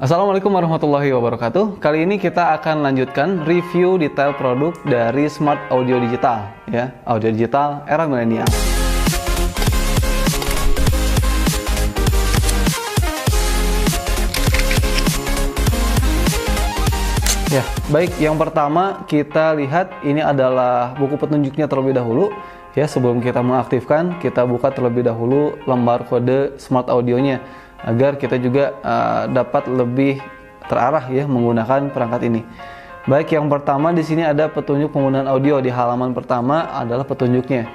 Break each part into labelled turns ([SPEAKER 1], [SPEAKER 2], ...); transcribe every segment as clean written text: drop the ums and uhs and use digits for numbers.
[SPEAKER 1] Assalamualaikum warahmatullahi wabarakatuh. Kali ini kita akan lanjutkan review detail produk dari Smart Audio Digital, ya, audio digital era milenial. Ya, baik. Yang pertama kita lihat ini adalah buku petunjuknya terlebih dahulu. Ya, sebelum kita mengaktifkan, kita buka terlebih dahulu lembar kode Smart Audionya agar kita juga dapat lebih terarah ya menggunakan perangkat ini. Baik, yang pertama di sini ada petunjuk penggunaan audio. Di halaman pertama adalah petunjuknya.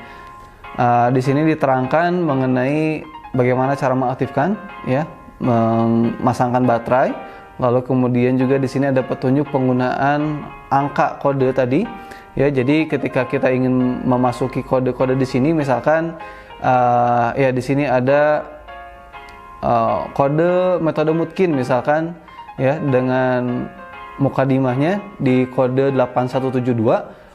[SPEAKER 1] Di sini diterangkan mengenai bagaimana cara mengaktifkan, ya, memasangkan baterai. Lalu kemudian juga di sini ada petunjuk penggunaan angka kode tadi. Ya, jadi ketika kita ingin memasuki kode-kode di sini, misalkan ya di sini ada kode metode mungkin misalkan ya dengan mukadimahnya di kode 8172,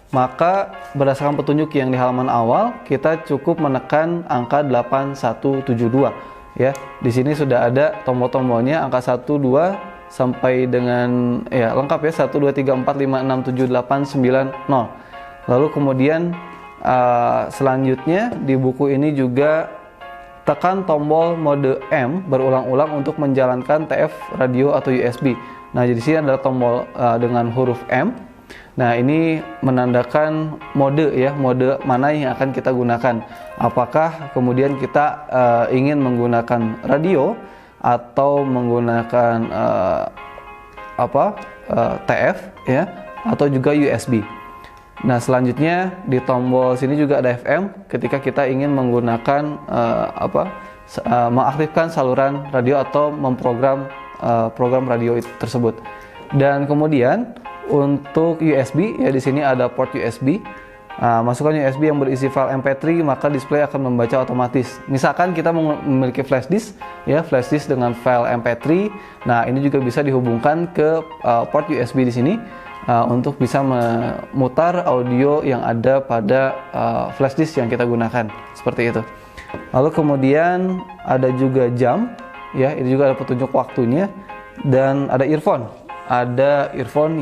[SPEAKER 1] maka berdasarkan petunjuk yang di halaman awal kita cukup menekan angka 8172 ya. Di sini sudah ada tombol-tombolnya angka 1 2 sampai dengan ya lengkap ya 1 2 3 4 5 6 7 8 9 0. Lalu kemudian selanjutnya di buku ini juga tekan tombol mode M berulang-ulang untuk menjalankan TF radio atau USB. Nah, di sini adalah tombol dengan huruf M. Nah, ini menandakan mode ya, mode mana yang akan kita gunakan. Apakah kemudian kita ingin menggunakan radio atau menggunakan TF ya, atau juga USB. Nah, selanjutnya di tombol sini juga ada FM ketika kita ingin menggunakan mengaktifkan saluran radio atau memprogram program radio tersebut. Dan kemudian untuk USB ya, di sini ada port USB. Masukkan USB yang berisi file MP3, maka display akan membaca otomatis. Misalkan kita memiliki flash disk ya, flash disk dengan file MP3. Nah, ini juga bisa dihubungkan ke port USB di sini untuk bisa memutar audio yang ada pada flash disk yang kita gunakan, seperti itu. Lalu kemudian ada juga jam ya, ini juga ada petunjuk waktunya, dan ada earphone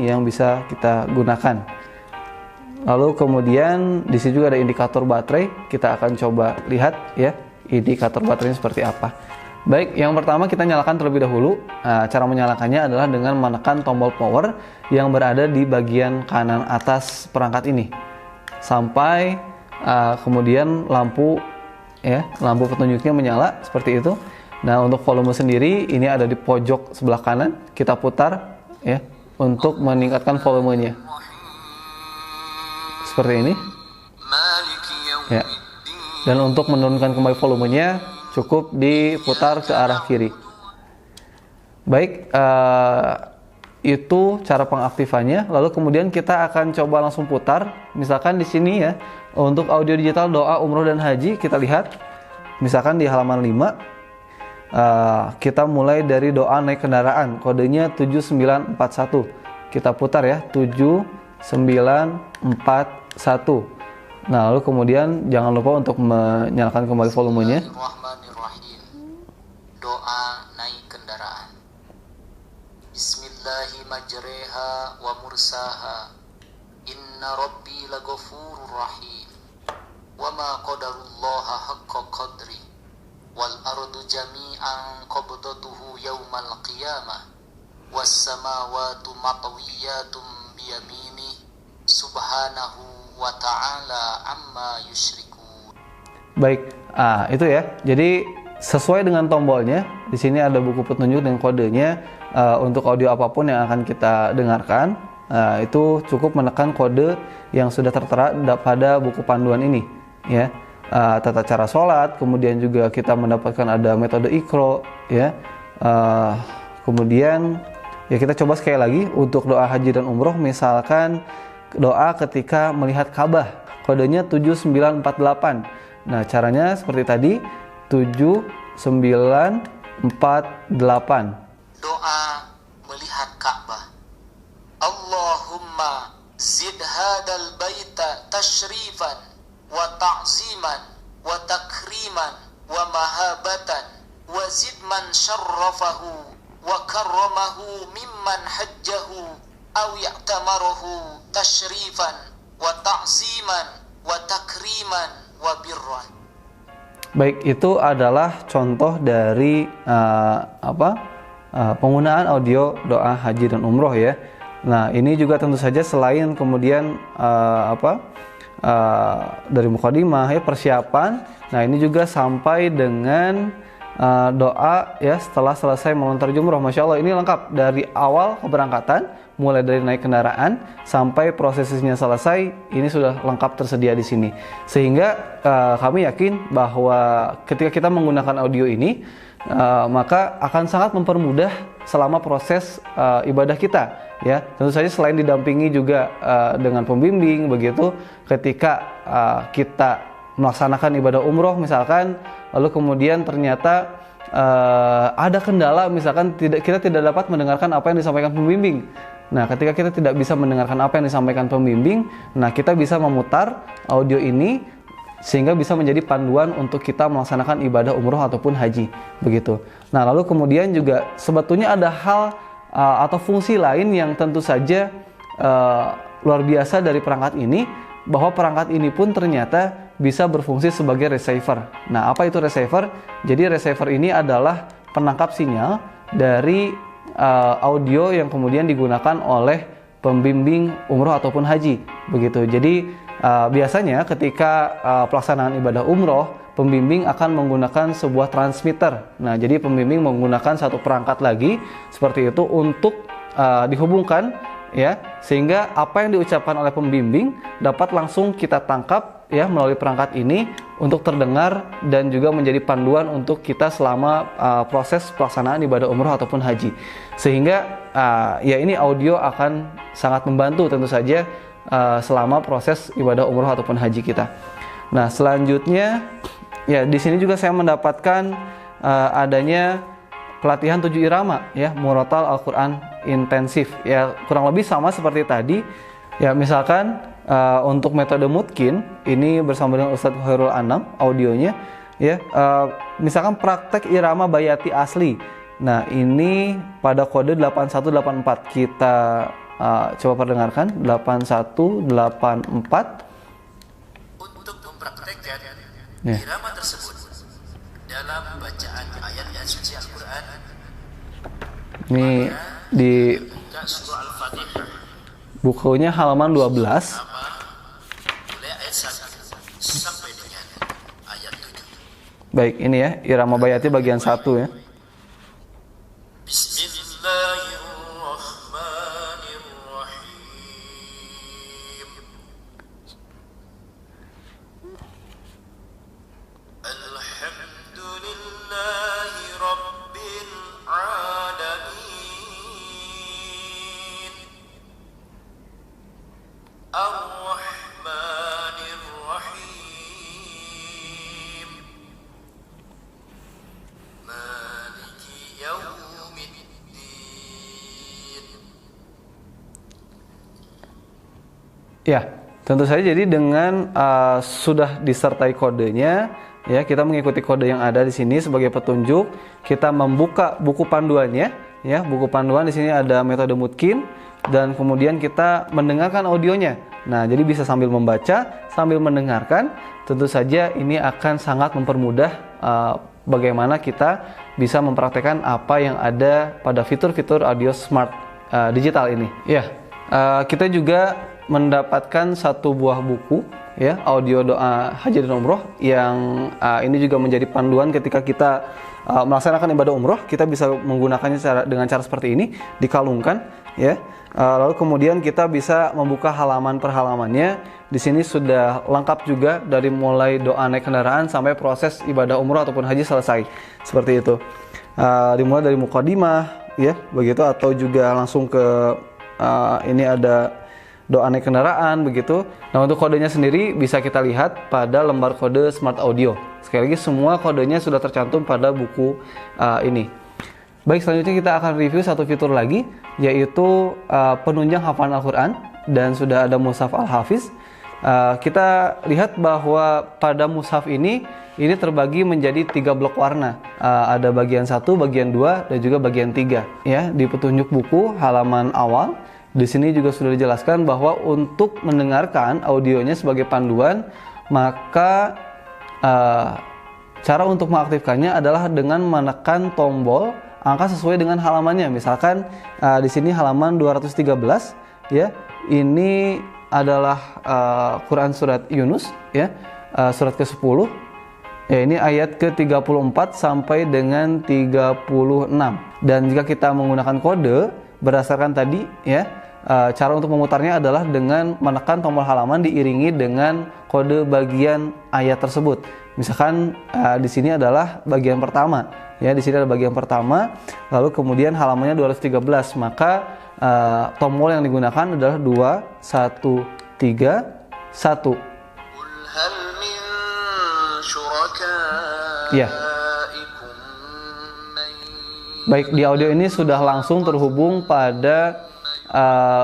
[SPEAKER 1] yang bisa kita gunakan. Lalu kemudian di sini juga ada indikator baterai. Kita akan coba lihat ya indikator baterainya seperti apa. Baik, yang pertama kita nyalakan terlebih dahulu. Cara menyalakannya adalah dengan menekan tombol power yang berada di bagian kanan atas perangkat ini sampai kemudian lampu petunjuknya menyala seperti itu. Nah, untuk volume sendiri ini ada di pojok sebelah kanan. Kita putar ya untuk meningkatkan volumenya seperti ini ya. Dan untuk menurunkan kembali volumenya cukup diputar ke arah kiri. Baik, itu cara pengaktifannya. Lalu kemudian kita akan coba langsung putar. Misalkan di sini ya, untuk audio digital doa umroh dan haji, kita lihat misalkan di halaman 5, kita mulai dari doa naik kendaraan, kodenya 7941. Kita putar ya, 7941. Nah, lalu kemudian jangan lupa untuk menyalakan kembali volumenya.
[SPEAKER 2] Doa naik kendaraan. Bismillahirrahmanirrahim wa mursaha. Inna rabbi laghafurur rahim. Wa ma qadarullaha haqqa qadri. Wal ardu jami'an qabdatuhu yawmal qiyamah. Was samawati matwiyatun biyamini. Subhanahu wa ta'ala amma yusyriku.
[SPEAKER 1] Baik, itu ya. Jadi sesuai dengan tombolnya, di sini ada buku petunjuk dan kodenya. Untuk audio apapun yang akan kita dengarkan, itu cukup menekan kode yang sudah tertera pada buku panduan ini ya. Tata cara sholat, kemudian juga kita mendapatkan ada metode Iqra ya. Kemudian ya kita coba sekali lagi untuk doa haji dan umroh, misalkan doa ketika melihat Ka'bah, kodenya 7948. Nah, caranya seperti tadi, 7948.
[SPEAKER 2] Doa melihat Ka'bah. Allahumma zid hadal baita tashrifan wa ta'ziman wa takriman wa mahabatan wa zid man syarrafahu wa karramahu mimman hajjahu aw ya'tamarahu tashrifan wa ta'ziman wa takriman wa birran.
[SPEAKER 1] Baik, itu adalah contoh dari penggunaan audio doa haji dan umroh ya. Nah, ini juga tentu saja selain kemudian dari mukadimah ya, persiapan. Nah, ini juga sampai dengan doa ya setelah selesai melontar jumroh. Masya Allah, ini lengkap dari awal keberangkatan, mulai dari naik kendaraan sampai prosesnya selesai, ini sudah lengkap tersedia di sini. Sehingga kami yakin bahwa ketika kita menggunakan audio ini, maka akan sangat mempermudah selama proses ibadah kita. Ya, tentu saja selain didampingi juga dengan pembimbing begitu, ketika kita melaksanakan ibadah umroh misalkan, lalu kemudian ternyata ada kendala, misalkan kita tidak dapat mendengarkan apa yang disampaikan pembimbing. Nah, ketika kita tidak bisa mendengarkan apa yang disampaikan pembimbing, nah kita bisa memutar audio ini sehingga bisa menjadi panduan untuk kita melaksanakan ibadah umroh ataupun haji begitu. Nah, lalu kemudian juga sebetulnya ada hal atau fungsi lain yang tentu saja luar biasa dari perangkat ini, bahwa perangkat ini pun ternyata bisa berfungsi sebagai receiver. Nah, apa itu receiver? Jadi receiver ini adalah penangkap sinyal dari audio yang kemudian digunakan oleh pembimbing umroh ataupun haji begitu. Jadi biasanya ketika pelaksanaan ibadah umroh, pembimbing akan menggunakan sebuah transmitter. Nah, jadi pembimbing menggunakan satu perangkat lagi seperti itu untuk dihubungkan ya, sehingga apa yang diucapkan oleh pembimbing dapat langsung kita tangkap ya melalui perangkat ini untuk terdengar dan juga menjadi panduan untuk kita selama proses pelaksanaan ibadah umroh ataupun haji. Sehingga ya ini audio akan sangat membantu tentu saja selama proses ibadah umroh ataupun haji kita. Nah, selanjutnya ya di sini juga saya mendapatkan adanya pelatihan 7 irama ya, murotal Al-Qur'an intensif ya, kurang lebih sama seperti tadi ya. Misalkan untuk metode mutkin ini bersama dengan Ustadz Khairul Anam audionya ya, misalkan praktek irama bayati asli. Nah, ini pada kode 8184 kita coba perdengarkan 8184
[SPEAKER 2] untuk mempraktekkan
[SPEAKER 1] ya.
[SPEAKER 2] irama tersebut dalam bacaan ayat-ayat suci Al-Quran.
[SPEAKER 1] Ini di
[SPEAKER 2] Buka surah Al-Fatihah
[SPEAKER 1] bukunya halaman 12.
[SPEAKER 2] mulai ayat 1 sampai dengan ayat 7.
[SPEAKER 1] Baik, ini ya irama bayati bagian 1 ya.
[SPEAKER 2] Bismillahirrahmanirrahim. Alhamdulillahi Rabbil Alamin. Ar-Rahmanir-Rahim. Maliki Yaumiddin.
[SPEAKER 1] Ya, tentu saja jadi dengan sudah disertai kodenya ya, kita mengikuti kode yang ada di sini sebagai petunjuk, kita membuka buku panduannya ya. Buku panduan di sini ada metode mutkin dan kemudian kita mendengarkan audionya. Nah, jadi bisa sambil membaca, sambil mendengarkan. Tentu saja ini akan sangat mempermudah bagaimana kita bisa mempraktekkan apa yang ada pada fitur-fitur audio smart digital ini. Ya, kita juga mendapatkan satu buah buku ya, audio doa haji dan umroh yang ini juga menjadi panduan ketika kita melaksanakan ibadah umroh. Kita bisa menggunakannya dengan cara seperti ini, dikalungkan ya. Lalu kemudian kita bisa membuka halaman per halamannya. Di sini sudah lengkap juga dari mulai doa naik kendaraan sampai proses ibadah umroh ataupun haji selesai. Seperti itu. Dimulai dari mukadimah ya, begitu, atau juga langsung ke ini ada doa naik kendaraan begitu. Nah, untuk kodenya sendiri bisa kita lihat pada lembar kode Smart Audio. Sekali lagi semua kodenya sudah tercantum pada buku ini. Baik, selanjutnya kita akan review satu fitur lagi, yaitu penunjang hafalan Al-Quran, dan sudah ada Mushaf Al-Hafiz. Kita lihat bahwa pada mushaf ini terbagi menjadi 3 blok warna. Ada bagian 1, bagian 2, dan juga bagian 3. Ya, di petunjuk buku halaman awal, di sini juga sudah dijelaskan bahwa untuk mendengarkan audionya sebagai panduan, maka cara untuk mengaktifkannya adalah dengan menekan tombol angka sesuai dengan halamannya. Misalkan di sini halaman 213, ya. Ini adalah Quran surat Yunus, ya, surat ke-10. Ya, ini ayat ke-34 sampai dengan 36. Dan jika kita menggunakan kode berdasarkan tadi, ya, cara untuk memutarnya adalah dengan menekan tombol halaman diiringi dengan kode bagian ayat tersebut. Misalkan di sini adalah bagian pertama, ya, di sini ada bagian pertama, lalu kemudian halamannya 213, maka tombol yang digunakan adalah 2, 1, 3, 1. Ya. Baik, di audio ini sudah langsung terhubung pada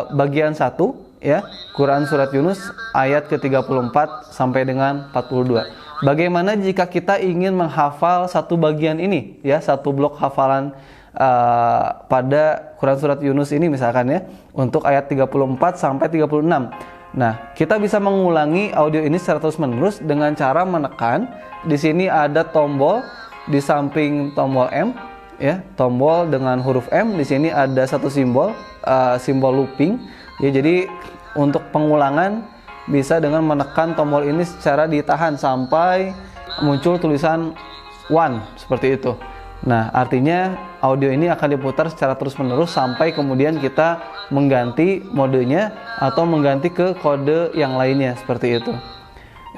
[SPEAKER 1] bagian 1, ya, Quran surat Yunus ayat ke-34 sampai dengan 42. Bagaimana jika kita ingin menghafal satu bagian ini, ya, satu blok hafalan pada Quran surat Yunus ini misalkan, ya, untuk ayat 34 sampai 36. Nah, kita bisa mengulangi audio ini secara terus-menerus dengan cara menekan. Di sini ada tombol di samping tombol M, ya, tombol dengan huruf M. Di sini ada satu simbol, simbol looping. Ya, jadi untuk pengulangan bisa dengan menekan tombol ini secara ditahan sampai muncul tulisan 1 seperti itu. Nah, artinya audio ini akan diputar secara terus-menerus sampai kemudian kita mengganti modenya atau mengganti ke kode yang lainnya seperti itu.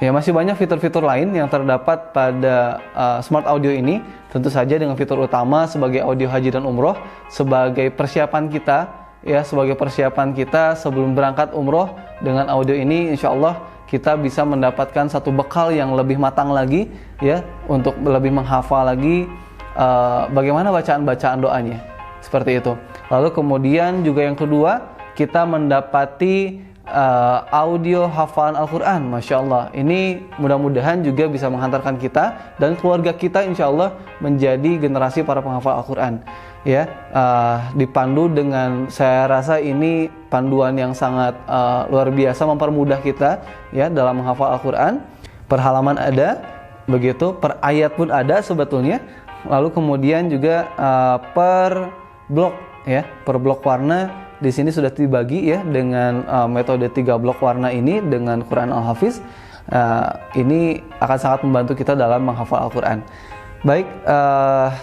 [SPEAKER 1] Ya, masih banyak fitur-fitur lain yang terdapat pada smart audio ini. Tentu saja dengan fitur utama sebagai audio haji dan umroh sebagai persiapan kita, ya, sebagai persiapan kita sebelum berangkat umroh. Dengan audio ini insya Allah kita bisa mendapatkan satu bekal yang lebih matang lagi, ya, untuk lebih menghafal lagi bagaimana bacaan-bacaan doanya seperti itu. Lalu kemudian juga yang kedua, kita mendapati audio hafalan Al-Quran. Masya Allah, ini mudah-mudahan juga bisa menghantarkan kita dan keluarga kita insya Allah menjadi generasi para penghafal Al-Quran, ya. Dipandu dengan, saya rasa ini panduan yang sangat luar biasa, mempermudah kita, ya, dalam menghafal Al-Quran. Per halaman ada, begitu, per ayat pun ada sebetulnya. Lalu kemudian juga per blok, ya, per blok warna di sini sudah dibagi, ya, dengan metode 3 blok warna ini dengan Quran Al-Hafiz. Ini akan sangat membantu kita dalam menghafal Al-Quran. Baik,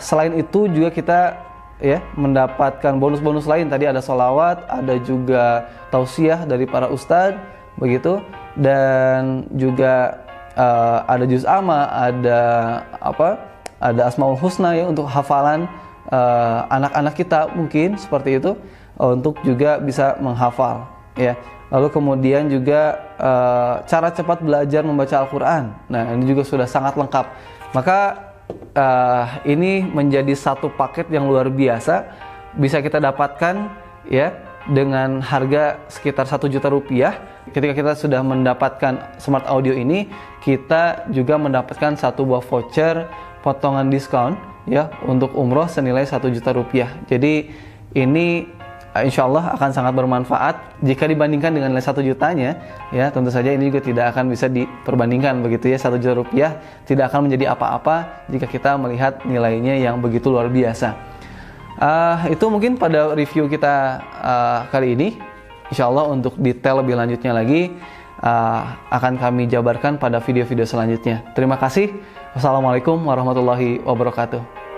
[SPEAKER 1] selain itu juga kita, ya, mendapatkan bonus-bonus lain. Tadi ada sholawat, ada juga tausiah dari para ustadz, begitu, dan juga ada juz amma, ada ada Asmaul Husna, ya, untuk hafalan anak-anak kita mungkin seperti itu, untuk juga bisa menghafal, ya. Lalu kemudian juga cara cepat belajar membaca Al-Quran. Nah, ini juga sudah sangat lengkap. Maka ini menjadi satu paket yang luar biasa, bisa kita dapatkan, ya, dengan harga sekitar 1 juta rupiah. Ketika kita sudah mendapatkan smart audio ini, kita juga mendapatkan satu buah voucher potongan diskon, ya, untuk umroh senilai 1 juta rupiah. Jadi ini insya Allah akan sangat bermanfaat jika dibandingkan dengan nilai 1 jutanya, ya. Tentu saja ini juga tidak akan bisa diperbandingkan, begitu, ya. 1 juta rupiah tidak akan menjadi apa-apa jika kita melihat nilainya yang begitu luar biasa. Itu mungkin pada review kita kali ini. Insya Allah untuk detail lebih lanjutnya lagi akan kami jabarkan pada video-video selanjutnya. Terima kasih. Wassalamualaikum warahmatullahi wabarakatuh.